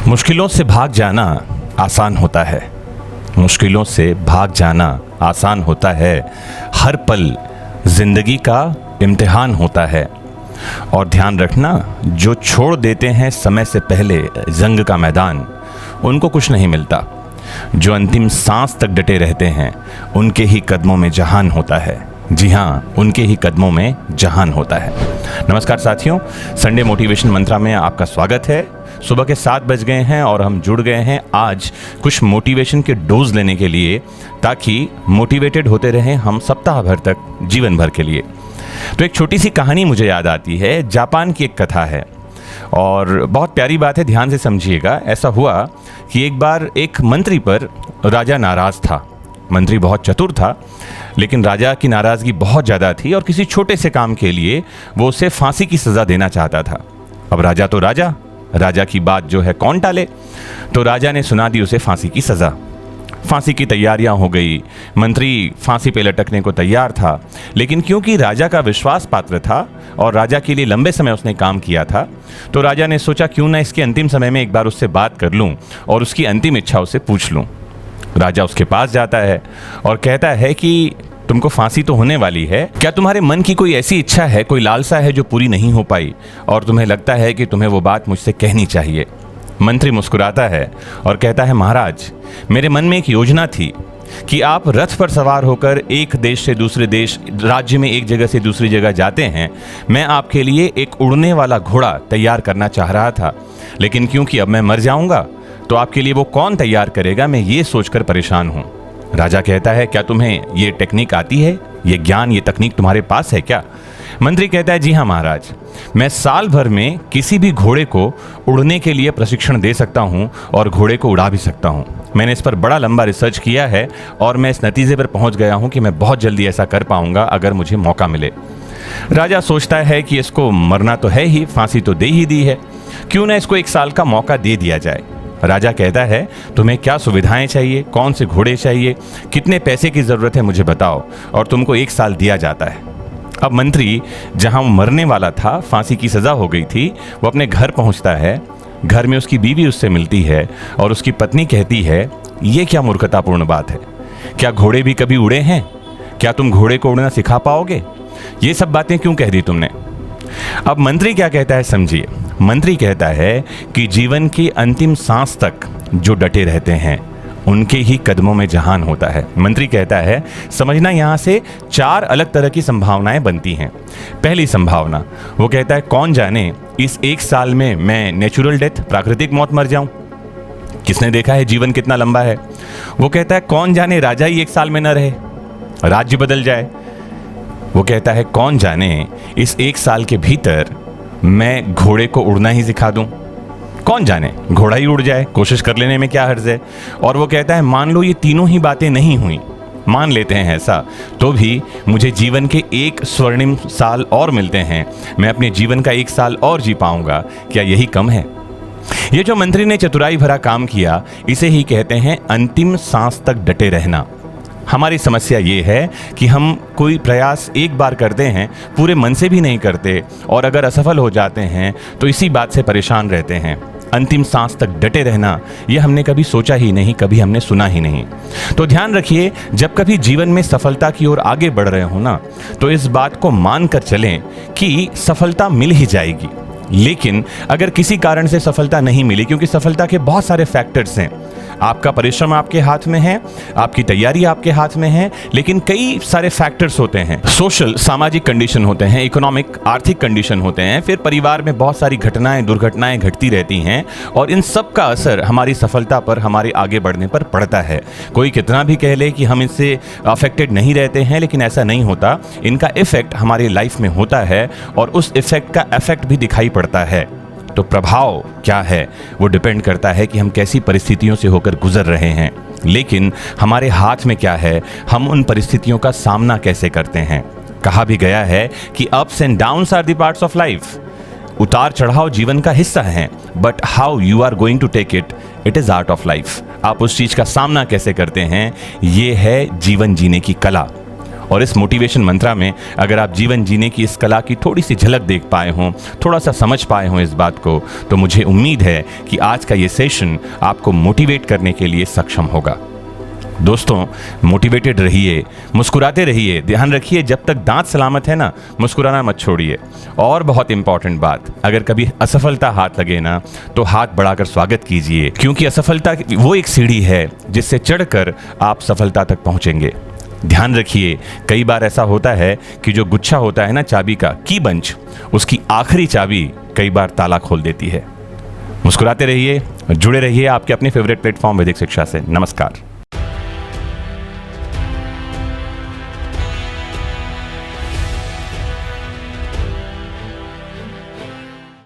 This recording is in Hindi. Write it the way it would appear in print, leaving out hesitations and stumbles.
मुश्किलों से भाग जाना आसान होता है। मुश्किलों से भाग जाना आसान होता है। हर पल जिंदगी का इम्तिहान होता है। और ध्यान रखना, जो छोड़ देते हैं समय से पहले जंग का मैदान, उनको कुछ नहीं मिलता। जो अंतिम सांस तक डटे रहते हैं, उनके ही कदमों में जहान होता है। जी हाँ, उनके ही कदमों में जहान होता है। नमस्कार साथियों, संडे मोटिवेशन मंत्रा में आपका स्वागत है। सुबह के 7 बज गए हैं और हम जुड़ गए हैं आज कुछ मोटिवेशन के डोज लेने के लिए, ताकि मोटिवेटेड होते रहें हम सप्ताह भर तक, जीवन भर के लिए। तो एक छोटी सी कहानी मुझे याद आती है। जापान की एक कथा है और बहुत प्यारी बात है, ध्यान से समझिएगा। ऐसा हुआ कि एक बार एक मंत्री पर राजा नाराज था। मंत्री बहुत चतुर था, लेकिन राजा की नाराज़गी बहुत ज़्यादा थी और किसी छोटे से काम के लिए वो उसे फांसी की सज़ा देना चाहता था। अब राजा तो राजा की बात जो है कौन टाले। तो राजा ने सुना दी उसे फांसी की सज़ा। फांसी की तैयारियां हो गई। मंत्री फांसी पे लटकने को तैयार था, लेकिन क्योंकि राजा का विश्वास पात्र था और राजा के लिए लंबे समय उसने काम किया था, तो राजा ने सोचा क्यों ना इसके अंतिम समय में एक बार उससे बात कर लूं और उसकी अंतिम इच्छा उससे पूछ लूं। राजा उसके पास जाता है और कहता है कि तुमको फांसी तो होने वाली है, क्या तुम्हारे मन की कोई ऐसी इच्छा है, कोई लालसा है जो पूरी नहीं हो पाई और तुम्हें लगता है कि तुम्हें वो बात मुझसे कहनी चाहिए। मंत्री मुस्कुराता है और कहता है, महाराज, मेरे मन में एक योजना थी कि आप रथ पर सवार होकर एक देश से दूसरे देश, राज्य में एक जगह से दूसरी जगह जाते हैं। मैं आपके लिए एक उड़ने वाला घोड़ा तैयार करना चाह रहा था, लेकिन क्योंकि अब मैं मर जाऊंगा तो आपके लिए वो कौन तैयार करेगा, मैं ये सोचकर परेशान हूँ। राजा कहता है, क्या तुम्हें ये टेक्निक आती है, ये ज्ञान, ये तकनीक तुम्हारे पास है क्या? मंत्री कहता है, जी हाँ महाराज, मैं साल भर में किसी भी घोड़े को उड़ने के लिए प्रशिक्षण दे सकता हूँ और घोड़े को उड़ा भी सकता हूँ। मैंने इस पर बड़ा लंबा रिसर्च किया है और मैं इस नतीजे पर पहुँच गया हूँ कि मैं बहुत जल्दी ऐसा कर पाऊँगा अगर मुझे मौका मिले। राजा सोचता है कि इसको मरना तो है ही, फांसी तो दे ही दी है, क्यों ना इसको 1 साल का मौका दे दिया जाए। राजा कहता है, तुम्हें क्या सुविधाएं चाहिए, कौन से घोड़े चाहिए, कितने पैसे की ज़रूरत है, मुझे बताओ, और तुमको 1 साल दिया जाता है। अब मंत्री जहां मरने वाला था, फांसी की सज़ा हो गई थी, वो अपने घर पहुंचता है। घर में उसकी बीवी उससे मिलती है और उसकी पत्नी कहती है, ये क्या मूर्खतापूर्ण बात है, क्या घोड़े भी कभी उड़े हैं? क्या तुम घोड़े को उड़ना सिखा पाओगे? ये सब बातें क्यों कह दी तुमने? अब मंत्री क्या कहता है, समझिए। मंत्री कहता है कि जीवन की अंतिम सांस तक जो डटे रहते हैं, उनके ही कदमों में जहान होता है। मंत्री कहता है, समझना, यहाँ से 4 अलग तरह की संभावनाएं बनती हैं। पहली संभावना, वो कहता है, कौन जाने इस 1 साल में मैं नेचुरल डेथ, प्राकृतिक मौत मर जाऊं। किसने देखा है जीवन कितना लंबा है। वो कहता है, कौन जाने राजा ही 1 साल में न रहे, राज्य बदल जाए। वो कहता है, कौन जाने इस 1 साल के भीतर मैं घोड़े को उड़ना ही सिखा दूं। कौन जाने घोड़ा ही उड़ जाए, कोशिश कर लेने में क्या हर्ज है। और वो कहता है, मान लो ये तीनों ही बातें नहीं हुई, मान लेते हैं ऐसा, तो भी मुझे जीवन के 1 स्वर्णिम साल और मिलते हैं, मैं अपने जीवन का 1 साल और जी पाऊंगा, क्या यही कम है? ये जो मंत्री ने चतुराई भरा काम किया, इसे ही कहते हैं अंतिम सांस तक डटे रहना। हमारी समस्या ये है कि हम कोई प्रयास एक बार करते हैं, पूरे मन से भी नहीं करते, और अगर असफल हो जाते हैं तो इसी बात से परेशान रहते हैं। अंतिम सांस तक डटे रहना, ये हमने कभी सोचा ही नहीं, कभी हमने सुना ही नहीं। तो ध्यान रखिए, जब कभी जीवन में सफलता की ओर आगे बढ़ रहे हो ना, तो इस बात को मान कर चलें कि सफलता मिल ही जाएगी। लेकिन अगर किसी कारण से सफलता नहीं मिली, क्योंकि सफलता के बहुत सारे फैक्टर्स हैं, आपका परिश्रम आपके हाथ में है, आपकी तैयारी आपके हाथ में है, लेकिन कई सारे फैक्टर्स होते हैं। सोशल, सामाजिक कंडीशन होते हैं, इकोनॉमिक, आर्थिक कंडीशन होते हैं, फिर परिवार में बहुत सारी घटनाएं, दुर्घटनाएं घटती रहती हैं, और इन सब का असर हमारी सफलता पर, हमारे आगे बढ़ने पर पड़ता है। कोई कितना भी कह ले कि हम इससे अफेक्टेड नहीं रहते हैं, लेकिन ऐसा नहीं होता। इनका इफेक्ट हमारी लाइफ में होता है और उस इफेक्ट का इफेक्ट भी दिखाई पड़ता है। तो प्रभाव क्या है, वो डिपेंड करता है कि हम कैसी परिस्थितियों से होकर गुजर रहे हैं। लेकिन हमारे हाथ में क्या है, हम उन परिस्थितियों का सामना कैसे करते हैं। कहा भी गया है कि ups and downs are the parts of life. उतार चढ़ाव जीवन का हिस्सा है, but how you are going to take it, it is art of life. आप उस चीज का सामना कैसे करते हैं, ये है जीवन जीने की कला। और इस मोटिवेशन मंत्रा में अगर आप जीवन जीने की इस कला की थोड़ी सी झलक देख पाए हों, थोड़ा सा समझ पाए हों इस बात को, तो मुझे उम्मीद है कि आज का ये सेशन आपको मोटिवेट करने के लिए सक्षम होगा। दोस्तों, मोटिवेटेड रहिए, मुस्कुराते रहिए, ध्यान रखिए जब तक दांत सलामत है ना, मुस्कुराना मत छोड़िए। और बहुत इंपॉर्टेंट बात, अगर कभी असफलता हाथ लगे ना, तो हाथ बढ़ाकर स्वागत कीजिए, क्योंकि असफलता वो एक सीढ़ी है जिससे चढ़कर आप सफलता तक पहुंचेंगे। ध्यान रखिए, कई बार ऐसा होता है कि जो गुच्छा होता है ना चाबी का, की बंच, उसकी आखिरी चाबी कई बार ताला खोल देती है। मुस्कुराते रहिए, जुड़े रहिए आपके अपने फेवरेट प्लेटफॉर्म वैदिक शिक्षा से। नमस्कार।